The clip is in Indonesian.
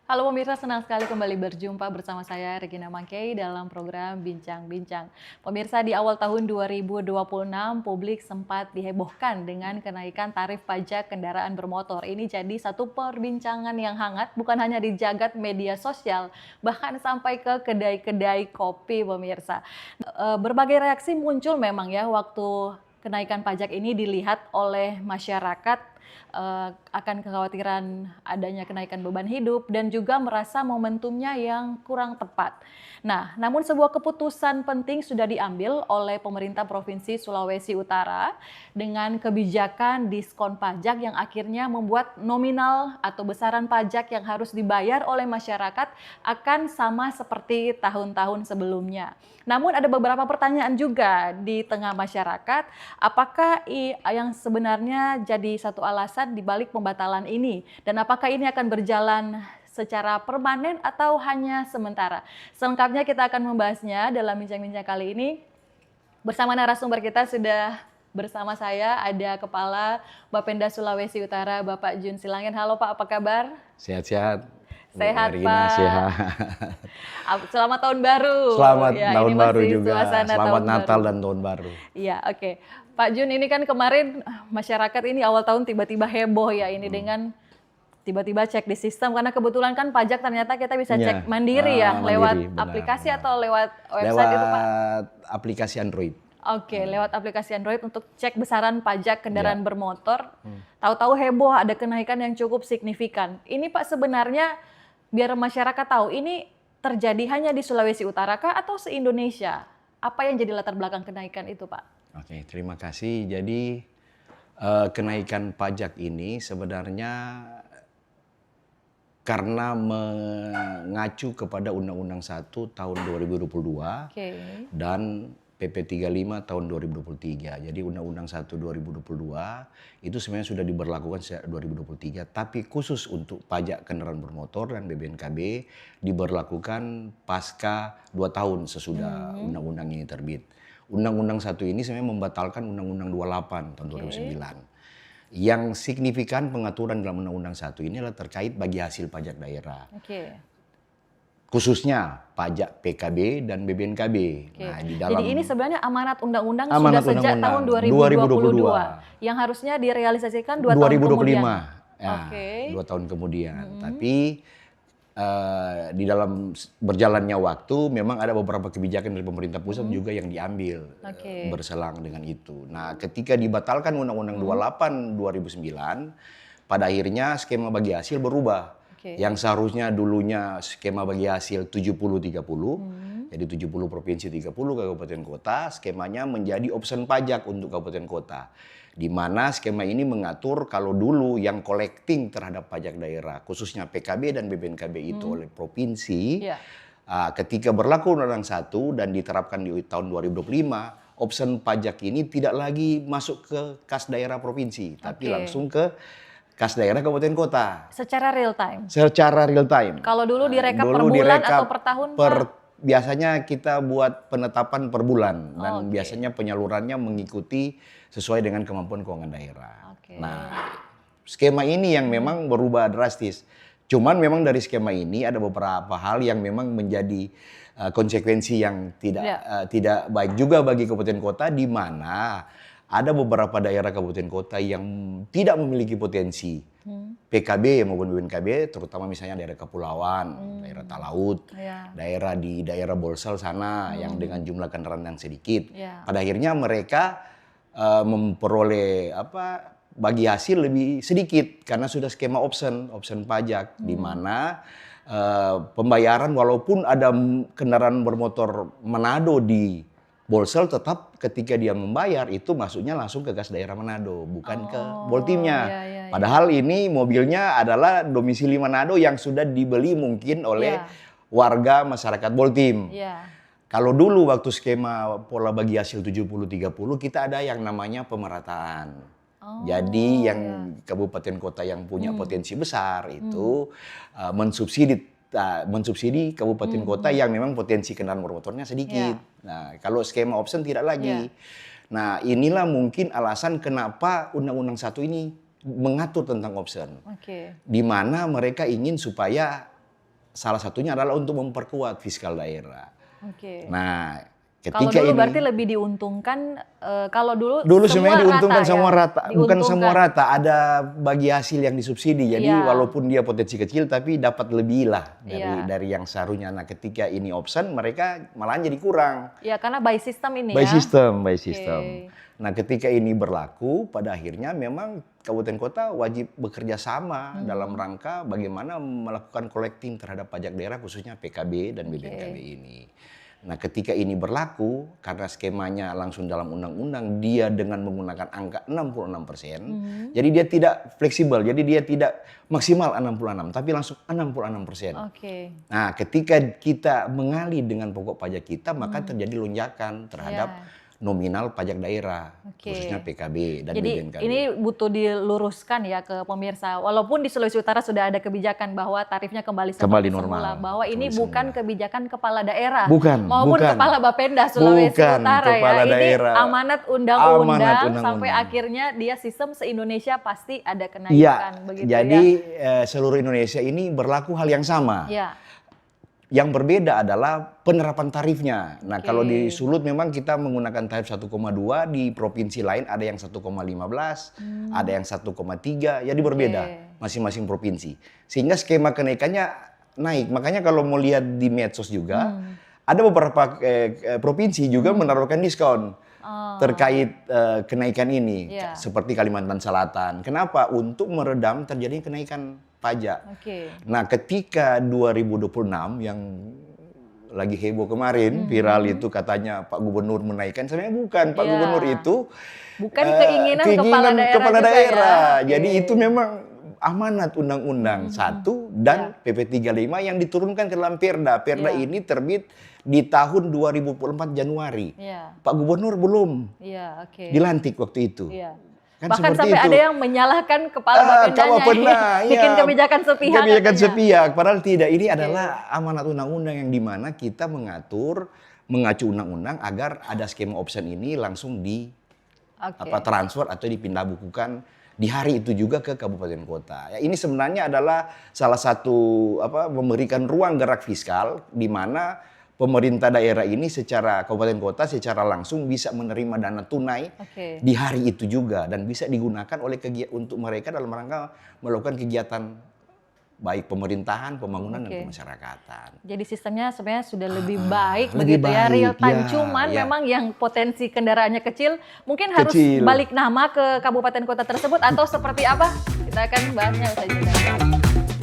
Halo pemirsa, senang sekali kembali berjumpa bersama saya Regina Mangkei dalam program Bincang-Bincang. Pemirsa, di awal tahun 2026, publik sempat dihebohkan dengan kenaikan tarif pajak kendaraan bermotor. Ini jadi satu perbincangan yang hangat, bukan hanya di jagat media sosial, bahkan sampai ke kedai-kedai kopi, pemirsa. Berbagai reaksi muncul memang ya waktu kenaikan pajak ini dilihat oleh masyarakat akan kekhawatiran adanya kenaikan beban hidup dan juga merasa momentumnya yang kurang tepat. Nah, namun sebuah keputusan penting sudah diambil oleh pemerintah Provinsi Sulawesi Utara dengan kebijakan diskon pajak yang akhirnya membuat nominal atau besaran pajak yang harus dibayar oleh masyarakat akan sama seperti tahun-tahun sebelumnya. Namun ada beberapa pertanyaan juga di tengah masyarakat, apakah yang sebenarnya jadi satu alasan di balik pembatalan ini? Dan apakah ini akan berjalan secara permanen atau hanya sementara? Selengkapnya kita akan membahasnya dalam bincang-bincang kali ini. Bersama narasumber kita sudah bersama saya ada Kepala Bapenda Sulawesi Utara, Bapak Jun Silangin. Halo Pak, apa kabar? Sehat-sehat. Sehat Regina, Pak. sehat. Selamat tahun baru. Selamat ya, tahun ini baru masih juga. Suasana Selamat tahun Natal baru. dan tahun baru. Iya, oke. Pak Jun, ini kan kemarin masyarakat ini awal tahun tiba-tiba heboh ya ini dengan tiba-tiba cek di sistem karena kebetulan kan pajak ternyata kita bisa Ya, cek mandiri ya lewat mandiri, benar, aplikasi benar. atau lewat website itu Pak. Lewat aplikasi Android. Oke, lewat aplikasi Android untuk cek besaran pajak kendaraan Ya. bermotor. Tahu-tahu heboh ada kenaikan yang cukup signifikan. Ini Pak sebenarnya biar masyarakat tahu ini terjadi hanya di Sulawesi Utara kah atau se-Indonesia? Apa yang jadi latar belakang kenaikan itu Pak? Oke, terima kasih. Jadi kenaikan pajak ini sebenarnya karena mengacu kepada Undang-Undang 1 tahun 2022 Oke. dan PP 35 tahun 2023. Jadi Undang-Undang 1 2022 itu sebenarnya sudah diberlakukan sejak 2023, tapi khusus untuk pajak kendaraan bermotor dan BBNKB diberlakukan pasca 2 tahun sesudah undang-undang ini terbit. Undang-Undang 1 ini sebenarnya membatalkan Undang-Undang 28 tahun 2009. Yang signifikan pengaturan dalam Undang-Undang 1 ini adalah terkait bagi hasil pajak daerah. Oke. Khususnya pajak PKB dan BBNKB. Oke. Nah, di dalam Jadi ini sebenarnya amanat undang-undang Amanat sudah sejak tahun undang-undang 2022 yang harusnya direalisasikan 2 tahun 2025, kemudian. ya, Oke. 2 tahun kemudian. Tapi di dalam berjalannya waktu memang ada beberapa kebijakan dari pemerintah pusat juga yang diambil Oke. berselang dengan itu. Nah, ketika dibatalkan Undang-Undang 28 2009, pada akhirnya skema bagi hasil berubah. Oke. Yang seharusnya dulunya skema bagi hasil 70-30, jadi 70 provinsi 30 kabupaten kota, skemanya menjadi option pajak untuk kabupaten kota. Di mana skema ini mengatur kalau dulu yang collecting terhadap pajak daerah, khususnya PKB dan BBNKB itu oleh provinsi, Ya. ketika berlaku Undang-Undang 1 dan diterapkan di tahun 2025, option pajak ini tidak lagi masuk ke kas daerah provinsi, tapi Oke. langsung ke kas daerah kabupaten kota. Secara real time. Secara real time. Kalau dulu direkap per Dulu bulan direkap atau per tahun, Pak? biasanya kita buat penetapan per bulan dan Oke. biasanya penyalurannya mengikuti sesuai dengan kemampuan keuangan daerah. Oke. Nah, skema ini yang memang berubah drastis. Cuman memang dari skema ini ada beberapa hal yang memang menjadi konsekuensi yang tidak baik juga bagi kabupaten kota, di mana ada beberapa daerah kabupaten kota yang tidak memiliki potensi PKB maupun BBNKB, terutama misalnya daerah kepulauan, daerah Talaut, Ya. daerah Bolsel sana yang dengan jumlah kendaraan yang sedikit. Ya. Pada akhirnya mereka memperoleh bagi hasil lebih sedikit karena sudah skema option pajak, di mana pembayaran walaupun ada kendaraan bermotor Manado di Bolsel, tetap ketika dia membayar itu masuknya langsung ke kas daerah Manado, bukan ke Boltimnya. Ya. Padahal ini mobilnya adalah domisili Manado yang sudah dibeli mungkin oleh warga masyarakat Boltim. Ya. Kalau dulu waktu skema pola bagi hasil 70-30 kita ada yang namanya pemerataan. Jadi yang kabupaten kota yang punya potensi besar itu mensubsidi kabupaten kota yang memang potensi kendaraan bermotornya sedikit. Nah, kalau skema option tidak lagi. Nah, inilah mungkin alasan kenapa Undang-Undang 1 ini mengatur tentang option. Oke. Di mana mereka ingin supaya salah satunya adalah untuk memperkuat fiskal daerah. Oke. Nah, Kalau ketika dulu ini berarti lebih diuntungkan, kalau dulu sebenarnya diuntungkan rata semua ya? rata, bukan semua Diuntungkan. rata, ada bagi hasil yang disubsidi. Jadi Iya. walaupun dia potensi kecil tapi dapat lebih lah Iya. dari yang seharusnya. Nah, ketika ini option mereka malahan jadi kurang. Ya karena by system ini By ya. system, by Oke. system. Nah, ketika ini berlaku, pada akhirnya memang kabupaten kota wajib bekerja sama dalam rangka bagaimana melakukan collecting terhadap pajak daerah khususnya PKB dan BPNKB ini. Nah, ketika ini berlaku, karena skemanya langsung dalam undang-undang, dia dengan menggunakan angka 66%, jadi dia tidak fleksibel, jadi dia tidak maksimal 66, tapi langsung 66%. Oke. Nah, ketika kita mengalih dengan pokok pajak kita, maka terjadi lonjakan terhadap nominal pajak daerah, Oke. khususnya PKB dan Jadi BPNKB. ini butuh diluruskan ya ke pemirsa. Walaupun di Sulawesi Utara sudah ada kebijakan bahwa tarifnya kembali Kembali seperti semula, normal. bahwa ini Kembali bukan semula. kebijakan kepala daerah Bukan, maupun bukan. kepala Bapenda Sulawesi Bukan Utara kepala ya. Ini daerah. amanat undang-undang Amanat undang-undang. sampai akhirnya dia sistem se-Indonesia pasti ada kenaikan Iya, begitu jadi ya. seluruh Indonesia ini berlaku hal yang sama. Ya. Yang berbeda adalah penerapan tarifnya. Nah, Oke. kalau di Sulut memang kita menggunakan tarif 1,2, di provinsi lain ada yang 1,15, ada yang 1,3, jadi berbeda masing-masing provinsi. Sehingga skema kenaikannya naik. Makanya kalau mau lihat di medsos juga, ada beberapa provinsi juga menaruhkan diskon terkait kenaikan ini, Iya. seperti Kalimantan Selatan. Kenapa? Untuk meredam terjadinya kenaikan pajak. Oke. Nah, ketika 2026 yang lagi heboh kemarin, viral itu katanya Pak Gubernur menaikkan, sebenarnya bukan. Pak Iya. Gubernur itu Bukan keinginan kepala daerah kepala juga daerah. ya. Jadi Oke. itu memang amanat undang-undang 1 dan PP 35 yang diturunkan ke dalam Perda. Perda Iya. ini terbit di tahun 2024 Januari. Iya. Pak Gubernur belum Iya, oke. dilantik waktu itu. Iya. Kan Bahkan seperti sampai itu. ada yang menyalahkan kepala Bapendanya Bapenda, bikin ya. kebijakan sepihak. Kebijakan katanya. sepihak, padahal tidak. Ini adalah amanat undang-undang yang dimana kita mengacu undang-undang agar ada skema option ini langsung Oke. transfer atau dipindah bukukan di hari itu juga ke kabupaten kota. Ya, ini sebenarnya adalah salah satu memberikan ruang gerak fiskal di mana pemerintah daerah ini secara kabupaten kota secara langsung bisa menerima dana tunai Oke. di hari itu juga dan bisa digunakan oleh untuk mereka dalam rangka melakukan kegiatan baik pemerintahan, pembangunan dan kemasyarakatan. Jadi sistemnya sebenarnya sudah lebih baik lebih begitu ya, baik, real time. ya, Cuman ya. memang yang potensi kendaraannya kecil mungkin harus Kecil. balik nama ke kabupaten kota tersebut atau seperti apa? Kita akan bahasnya usai jeda.